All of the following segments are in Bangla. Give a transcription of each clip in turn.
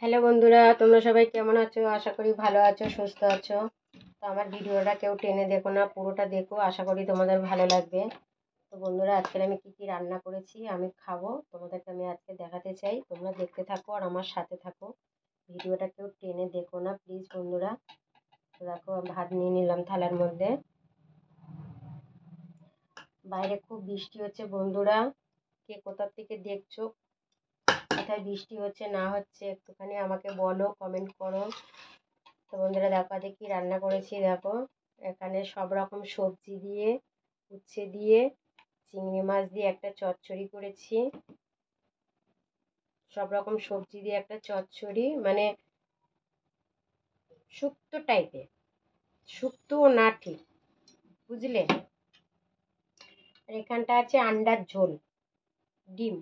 হ্যালো বন্ধুরা, তোমরা সবাই কেমন আছো? আশা করি ভালো আছো, সুস্থ আছো। তো আমার ভিডিওটা কেউ টেনে দেখো না, পুরোটা দেখো, আশা করি তোমাদের ভালো লাগবে। তো বন্ধুরা, আজকে আমি কি কি রান্না করেছি আমি খাবো তোমাদেরকে আমি আজকে দেখাতে চাই। তোমরা দেখতে থাকো আর আমার সাথে থাকো, ভিডিওটা কেউ টেনে দেখো না প্লিজ বন্ধুরা। তো দেখো, আমি ভাত নিয়ে নিলাম থালার মধ্যে। বাইরে খুব বৃষ্টি হচ্ছে বন্ধুরা, কে কোথা থেকে দেখছো, কোথায় বৃষ্টি হচ্ছে না হচ্ছে একটুখানি আমাকে বলো, কমেন্ট করো। তো বন্ধুরা দেখো, আজকে কি রান্না করেছি দেখো। এখানে সব রকম সবজি দিয়ে, উচ্ছে দিয়ে, চিংড়ি মাছ দিয়ে একটা চচ্চড়ি করেছি। সব রকম সবজি দিয়ে একটা চচ্চড়ি, মানে শুক্তো টাইপের, শুক্তো না ঠিক, বুঝলে। আর এখানটা আছে আন্ডার ঝোল, ডিম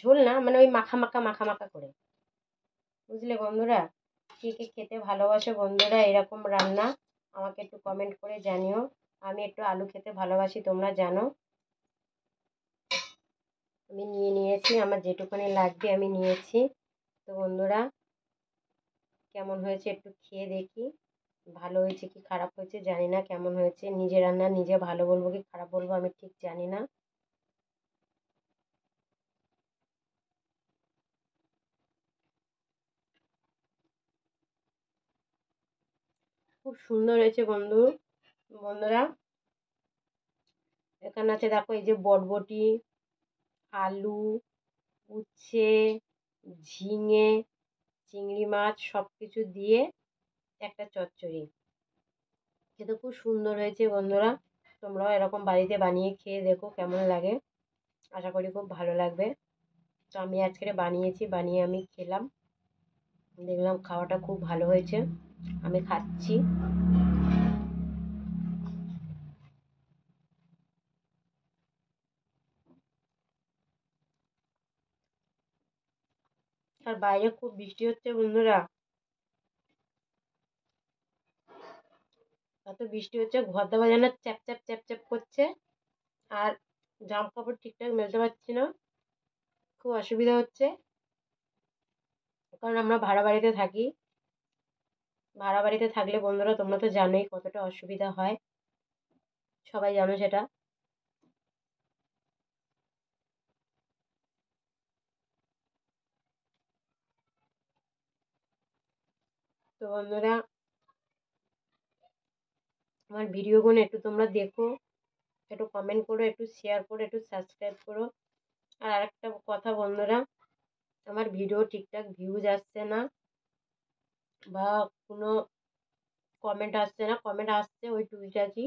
ঝোল না, মানে ওই মাখা মাখা মাখা মাখা করে, বুঝলে বন্ধুরা। কে কে খেতে ভালোবাসে বন্ধুরা এরকম রান্না, আমাকে একটু কমেন্ট করে জানিও। আমি একটু আলু খেতে ভালোবাসি, তোমরা জানো। আমি নিয়েছি, আমার যেটুকুনি লাগবে আমি নিয়েছি। তো বন্ধুরা, কেমন হয়েছে একটু খেয়ে দেখি, ভালো হয়েছে কি খারাপ হয়েছে জানি না। কেমন হয়েছে, নিজে রান্না নিজে ভালো বলবো কি খারাপ বলবো আমি ঠিক জানি না। খুব সুন্দর হয়েছে বন্ধুরা। এখানে আছে দেখো, এই যে বটবটি, আলু, উচ্ছে, ঝিঙে, চিংড়ি মাছ সব কিছু দিয়ে একটা চচ্চড়ি, খেতে খুব সুন্দর হয়েছে বন্ধুরা। তোমরাও এরকম বাড়িতে বানিয়ে খেয়ে দেখো কেমন লাগে, আশা করি খুব ভালো লাগবে। তো আমি আজকে বানিয়েছি, বানিয়ে আমি খেলাম, দেখলাম খাওয়াটা খুব ভালো হয়েছে, আমি খাচ্ছি। আর বাইরে খুব বৃষ্টি হচ্ছে বন্ধুরা, এত বৃষ্টি হচ্ছে ঘর দেওয়া যেন চ্যাপ চ্যাপ চ্যাপ চ্যাপ করছে। আর জামা কাপড় ঠিকঠাক মেলতে পারছি না, খুব অসুবিধা হচ্ছে। কারণ আমরা ভাড়া বাড়িতে থাকি, ভাড়া বাড়িতে থাকলে বন্ধুরা তোমরা তো জানোই কতটা অসুবিধা হয়, সবাই জানো সেটা। তো বন্ধুরা, আমার ভিডিওগুলো একটু তোমরা দেখো, একটু কমেন্ট করো, একটু শেয়ার করো, একটু সাবস্ক্রাইব করো। আর আরেকটা কথা বন্ধুরা, আমার ভিডিও ঠিকঠাক ভিউজ আসছে না, বা কোনো কমেন্ট আসছে না। কমেন্ট আসছে ওই টুকিটাকি,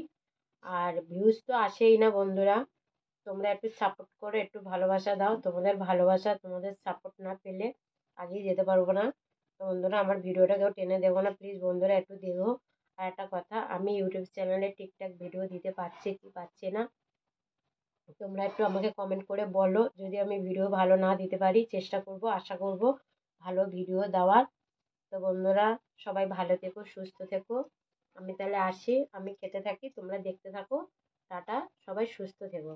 আর ভিউজ তো আসেই না বন্ধুরা। তোমরা একটু সাপোর্ট করো, একটু ভালোবাসা দাও, তোমাদের ভালোবাসা তোমাদের সাপোর্ট না পেলে আগিয়ে যেতে পারবো না। তো বন্ধুরা, আমার ভিডিওটা কেউ টেনে দেবো না প্লিজ বন্ধুরা, একটু দেখো। আর একটা কথা, আমি ইউটিউব চ্যানেলে ঠিকঠাক ভিডিও দিতে পারছি কি পারছি না, তোমরা একটু আমাকে কমেন্ট করে বলো। যদি আমি ভিডিও ভালো না দিতে পারি, চেষ্টা করব, আশা করব ভালো ভিডিও দেওয়ার। তো বন্ধুরা, সবাই ভালো থেকো, সুস্থ থেকো। আমি তাহলে আসি, আমি খেতে থাকি, তোমরা দেখতে থাকো। টাটা, সবাই সুস্থ থেকো।